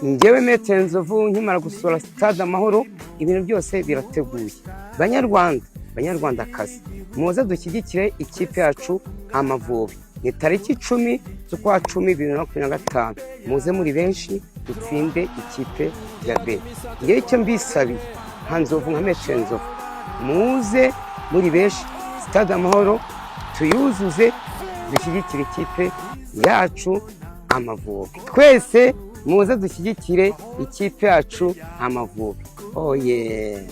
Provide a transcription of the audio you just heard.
njyewe Maître Nzovu nkimara gusura stade Amahoro ibintu byose birateguye. Banyarwandakazi muze dushyigikire ikipe yacu Amavubi. Ni tariki 10 z'ukwa 10 2025 muze muri benshi dutsinde ikipe ya B. Ngewe icyo mbisabiye nka Nzovu nka Maître Nzovu muze muri benshi stade Amahoro tuyuzuze dushyigikire ikipe yacu Amavubi. Twese muze dushyigikire ikipe yacu Amavubi. Oh yeah.